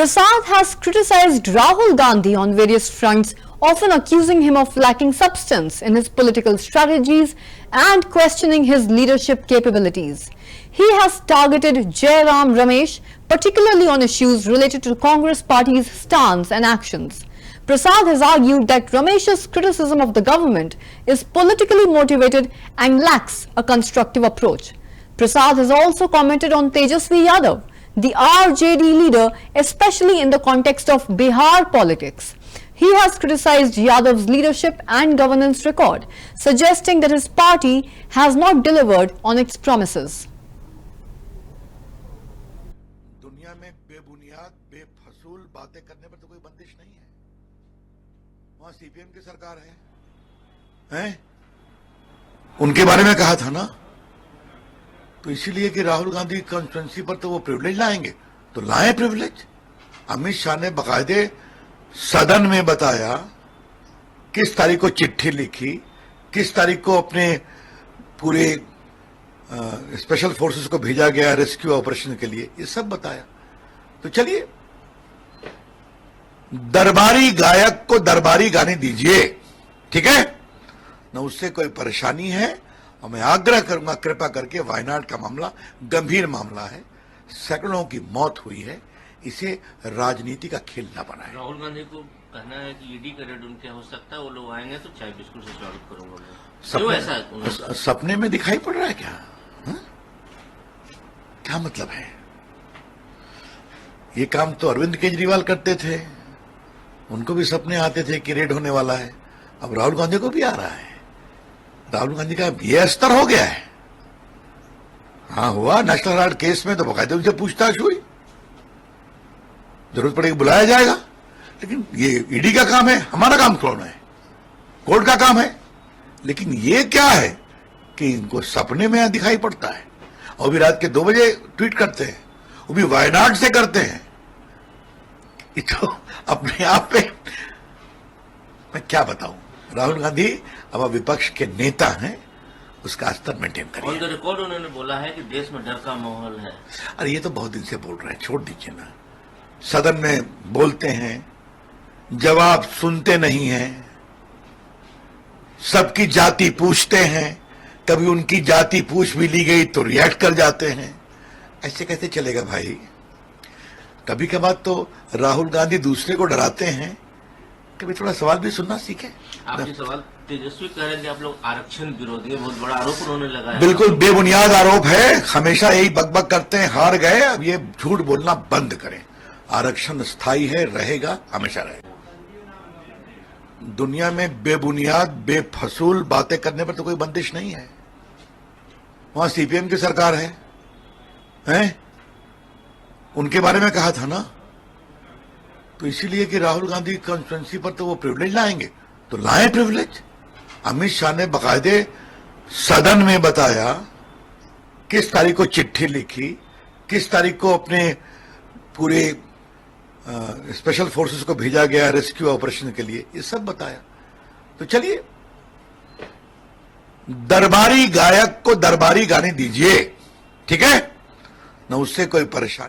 Prasad has criticized Rahul Gandhi on various fronts, often accusing him of lacking substance in his political strategies and questioning his leadership capabilities. He has targeted Jairam Ramesh, particularly on issues related to Congress party's stance and actions. Prasad has argued that Ramesh's criticism of the government is politically motivated and lacks a constructive approach. Prasad has also commented on Tejasvi Yadav, the RJD leader, especially in the context of Bihar politics. He has criticized Yadav's leadership and governance record, suggesting that his party has not delivered on its promises. दुनिया में बेबुनियाद बेफसूल बातें करने पर तो कोई बंदिश नहीं है। वहां सीपीएम की सरकार है? उनके बारे में कहा था ना, तो इसीलिए कि राहुल गांधी कॉन्स्टिट्यूंसी पर तो वो प्रिविलेज लाएंगे, तो लाए प्रिविलेज। अमित शाह ने बकायदे सदन में बताया किस तारीख को चिट्ठी लिखी, किस तारीख को अपने पूरे स्पेशल फोर्सेस को भेजा गया रेस्क्यू ऑपरेशन के लिए, ये सब बताया। तो चलिए, दरबारी गायक को दरबारी गाने दीजिए, ठीक है न, उससे कोई परेशानी है। और मैं आग्रह करूंगा, कृपा करके वायनाड का मामला गंभीर मामला है, सैकड़ों की मौत हुई है, इसे राजनीति का खेल न बनाए। राहुल गांधी को कहना है कि ईडी का रेड उनके हो सकता है, वो लोग आएंगे तो चाय बिस्कुट से स्वागत करूंगा। क्यों ऐसा सपने में दिखाई पड़ रहा है क्या? क्या मतलब है? ये काम तो अरविंद केजरीवाल करते थे, उनको भी सपने आते थे कि रेड होने वाला है। अब राहुल गांधी को भी आ रहा है। राहुल गांधी का ये स्तर हो गया है। हाँ, हुआ नेशनल हेराल्ड केस में तो बकायदे उनसे पूछताछ हुई, जरूरत पड़ेगी बुलाया जाएगा। लेकिन ये ईडी का काम है, हमारा काम कौन है? कोर्ट का काम है। लेकिन ये क्या है कि इनको सपने में दिखाई पड़ता है, और भी रात के 2 बजे ट्वीट करते हैं, वो भी वायनाड से करते हैं। ये तो अपने आप पे मैं क्या बताऊं। राहुल गांधी अब विपक्ष के नेता हैं, उसका स्तर मेंटेन करिए। ऑन द रिकॉर्ड उन्होंने बोला है कि देश में डर का माहौल है। अरे ये तो बहुत दिन से बोल रहे हैं, छोड़ दीजिए ना। सदन में बोलते हैं, जवाब सुनते नहीं हैं, सबकी जाति पूछते हैं, कभी उनकी जाति पूछ भी ली गई तो रिएक्ट कर जाते हैं। ऐसे कैसे चलेगा भाई? कभी कभार तो राहुल गांधी दूसरे को डराते हैं, कभी थोड़ा सवाल भी सुनना सीखें। आपके सवाल तेजस्वी कह रहे हैं कि आप लोग आरक्षण विरोधी है, बहुत बड़ा आरोप उन्होंने लगाया। बिल्कुल बेबुनियाद आरोप है, हमेशा यही बकबक करते हैं, हार गए, अब ये झूठ बोलना बंद करें। आरक्षण स्थायी है, रहेगा, हमेशा रहेगा। दुनिया में बेबुनियाद बेफसूल बातें करने पर तो कोई बंदिश नहीं है। वहां सीपीएम की सरकार है? उनके बारे में कहा था ना, तो इसीलिए कि राहुल गांधी कॉन्स्टिट्यूंसी पर तो वो प्रिविलेज लाएंगे, तो लाए प्रिविलेज। अमित शाह ने बकायदे सदन में बताया किस तारीख को चिट्ठी लिखी, किस तारीख को अपने पूरे स्पेशल फोर्सेस को भेजा गया रेस्क्यू ऑपरेशन के लिए, ये सब बताया। तो चलिए, दरबारी गायक को दरबारी गाने दीजिए, ठीक है न, उससे कोई परेशानी